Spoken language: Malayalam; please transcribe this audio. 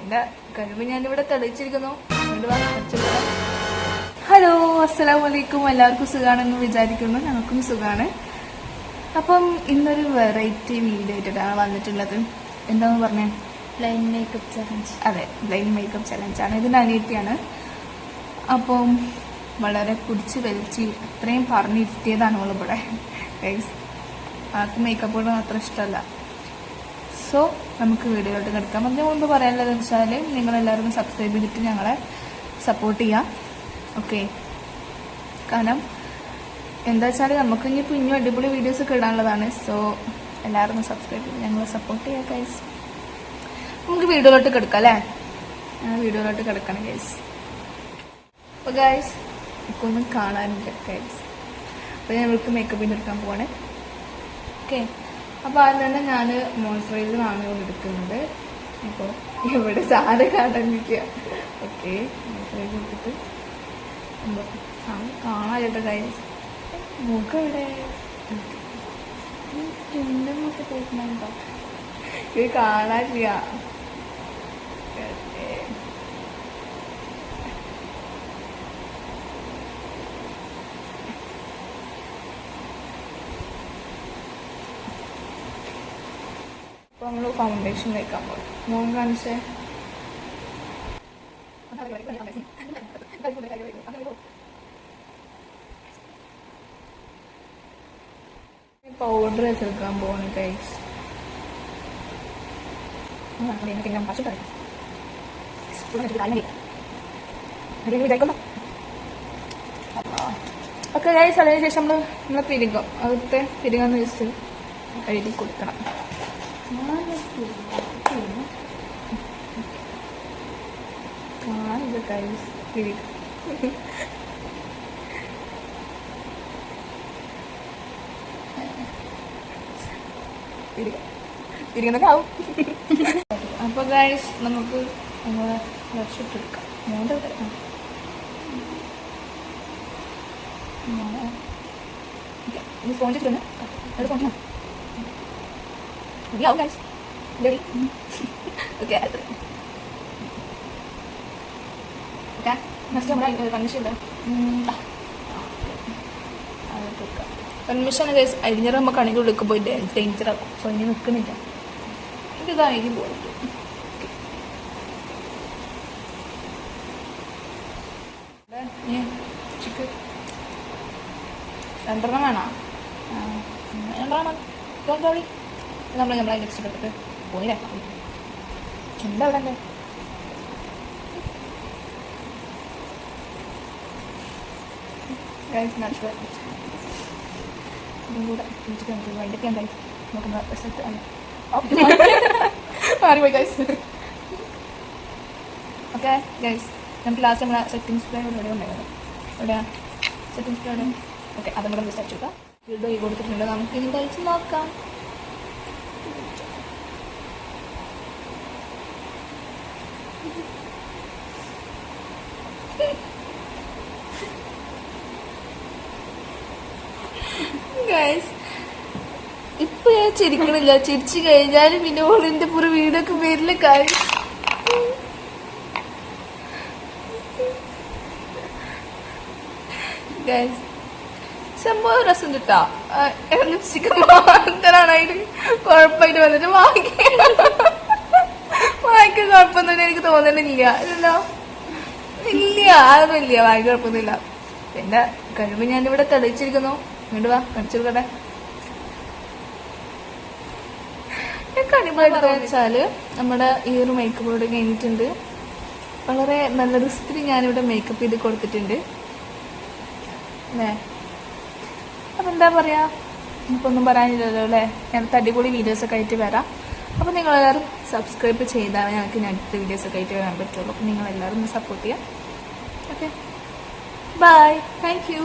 എൻ്റെ കഴിവ് ഞാനിവിടെ തെളിയിച്ചിരിക്കുന്നു. ഹലോ, അസ്സലാമു അലൈക്കും. എല്ലാവർക്കും സുഖമാണെന്ന് വിചാരിക്കുന്നു. ഞങ്ങൾക്കും സുഖമാണ്. അപ്പം ഇന്നൊരു വെറൈറ്റി വീഡിയോ ആയിട്ടാണ് വന്നിട്ടുള്ളത്. എന്താന്ന് പറഞ്ഞേ? Blind makeup challenge. അതെ, ബ്ലൈൻഡ് മേക്കപ്പ് ചലഞ്ചാണ്. ഇതിൻ്റെ അനിയത്തിയാണ്. അപ്പം വളരെ പിടിച്ച് വലിച്ച് അത്രയും പറഞ്ഞിരുത്തിയതാണ് അവളിവിടെ. ഗൈസ്, ആർക്കും മേക്കപ്പ് കൊണ്ട് അത്ര ഇഷ്ടമല്ല. സോ നമുക്ക് വീഡിയോയിലോട്ട് കിടക്കാം. അതിന് മുമ്പ് പറയാനുള്ളതെന്ന് വെച്ചാൽ നിങ്ങളെല്ലാവരും സബ്സ്ക്രൈബ് ചെയ്തിട്ട് ഞങ്ങളെ സപ്പോർട്ട് ചെയ്യാം. ഓക്കെ, കാരണം എന്താ വെച്ചാൽ നമുക്ക് ഇനിയിപ്പോൾ ഇനിയും അടിപൊളി വീഡിയോസ് ഒക്കെ ഇടാനുള്ളതാണ്. സോ എല്ലാവരും സബ്സ്ക്രൈബ് ചെയ്ത് ഞങ്ങളെ സപ്പോർട്ട് ചെയ്യാം ഗൈസ്. നമുക്ക് വീഡിയോയിലോട്ട് കിടക്കാം അല്ലേ? വീഡിയോയിലോട്ട് കിടക്കണം ഗൈസ്. അപ്പോൾ ഗൈസ്, ഇപ്പോൾ ഒന്നും കാണാനില്ല ഗൈസ്. അപ്പോൾ ഞാൻ ഇവർക്ക് മേക്കപ്പ് ചെയ്തെടുക്കാൻ പോവാണ്. ഓക്കെ, അപ്പോൾ ആദ്യം തന്നെ ഞാൻ മോയ്സ്ചറൈസറാണ് എടുക്കുന്നത്. അപ്പോൾ ഇവിടെ സാറ് കാണാനിരിക്കുക. ഓക്കെ, മോയ്സ്ചറൈസർ എടുത്തിട്ട് കാണാനില്ല ഗൈസ്. മുഖം ഇവിടെ ചുണ്ടും ഒക്കെ തേക്കുന്നുണ്ടോ? ഇത് കാണാനില്ല. അപ്പോൾ നമ്മൾ ഫൗണ്ടേഷൻ വയ്ക്കാൻ പോകും. മോൻ കാണിച്ചേ. പൗഡർ വെച്ചെടുക്കാൻ പോവാണ് ഗൈസ്. ഓക്കെ ഗൈസ്, അതിന് ശേഷം നമ്മളെ പിരികം അവിടുത്തെ പിരികം വെച്ച് എഴുതി കൊടുക്കണം. കാണില്ല ഗൈസ് പിരികം. പിരിക്കുന്നൊക്കെ ആവും. അപ്പോൾ ഗൈസ്, നമുക്ക് നമ്മളെ ബ്ലഷ് ഇട്ടെടുക്കാം. മോൻ്റെ ഫോൺ ചെയ്തിട്ടുണ്ട്. അത് ഫോൺ ആവും ഗൈസ്. Okay, okay. നെക്സ്റ്റ് നമ്മളെ കൺമിഷൻ ഉണ്ട്. കൺമിഷൻ ഗൈസ് അരിഞ്ഞറ് നമ്മൾ കണിക്ക് ഉള്ളിൽ പോയി ഡേഞ്ചറാക്കും. സോ ഇനി നിൽക്കുന്നില്ല. എനിക്കിതായിരിക്കും പോയിട്ട് ചിക്ക് 2 വേണോ? 2 തോന്നി നമ്മളെ നെക്സ്റ്റ് എടുത്തിട്ട് പോയില്ലേ. എന്താ അവിടെ ഉണ്ട്? ഗൈസ് നാച്ചുറൽ ഇതും കൂടെ വൈകിട്ട് ഞാൻ ഗൈസ് നോക്കുന്ന റിസൾട്ട് ആണ്. മാറിപ്പോയി ഗൈസ്. ഓക്കെ ഗൈസ്, നമുക്ക് ലാസ്റ്റ് നമ്മളെ സെറ്റിംഗ് സ്പ്രേ ഇവിടെ ഉണ്ടായിരുന്നു. എവിടെയാ സെറ്റിംഗ് സ്പ്രേ? അവിടെ. ഓക്കെ, അതും കൂടെ മിസ് അടിച്ചു. വീഡിയോ കൊടുത്തിട്ടുണ്ട്. നമുക്ക് ഇനി കഴിച്ച് നോക്കാം. ഗൈസ്, ഇപ്പൊ ഞാൻ ചിരിക്കണില്ല. ചിരിച്ചു കഴിഞ്ഞാലും പിന്നെ ഓളിന്റെ പുറ വീടൊക്കെ വരില്ല. കാര്യം ഗൈസ്, സംഭവം രസം കിട്ടാ. ലിപ്സ്റ്റിക്ക് മാത്രാണായിട്ട് കുഴപ്പമായിട്ട് വന്നിട്ട് വായിക്ക് കുഴപ്പമൊന്നും എനിക്ക് തോന്നണില്ല. ഇല്ലല്ലോ, ഇല്ല, അതൊന്നും ഇല്ല. വായിക്ക് കുഴപ്പമൊന്നുമില്ല. എന്റെ കഴിവ് ഞാനിവിടെ തെളിയിച്ചിരിക്കുന്നു. ഇങ്ങോട്ട് വാ, കടിച്ചെടുക്കട്ടെ. അടിപൊളിയായിട്ട് വെച്ചാല് നമ്മുടെ ഈ ഒരു മേക്കപ്പ് ഇവിടെ കഴിഞ്ഞിട്ടുണ്ട്. വളരെ നല്ല റിസ്കിൽ ഞാനിവിടെ മേക്കപ്പ് ചെയ്ത് കൊടുത്തിട്ടുണ്ട് അല്ലേ. അപ്പം എന്താ പറയാ, എനിക്കൊന്നും പറയാനില്ലല്ലോ അല്ലേ. ഞാനത്തെ അടിപൊളി വീഡിയോസൊക്കെ ആയിട്ട് വരാം. അപ്പം നിങ്ങളെല്ലാവരും സബ്സ്ക്രൈബ് ചെയ്താൽ ഞങ്ങൾക്ക് അടുത്ത വീഡിയോസൊക്കെ ആയിട്ട് വരാൻ പറ്റുള്ളൂ. അപ്പം നിങ്ങളെല്ലാവരും ഒന്ന് സപ്പോർട്ട് ചെയ്യാം. Okay, bye, thank U.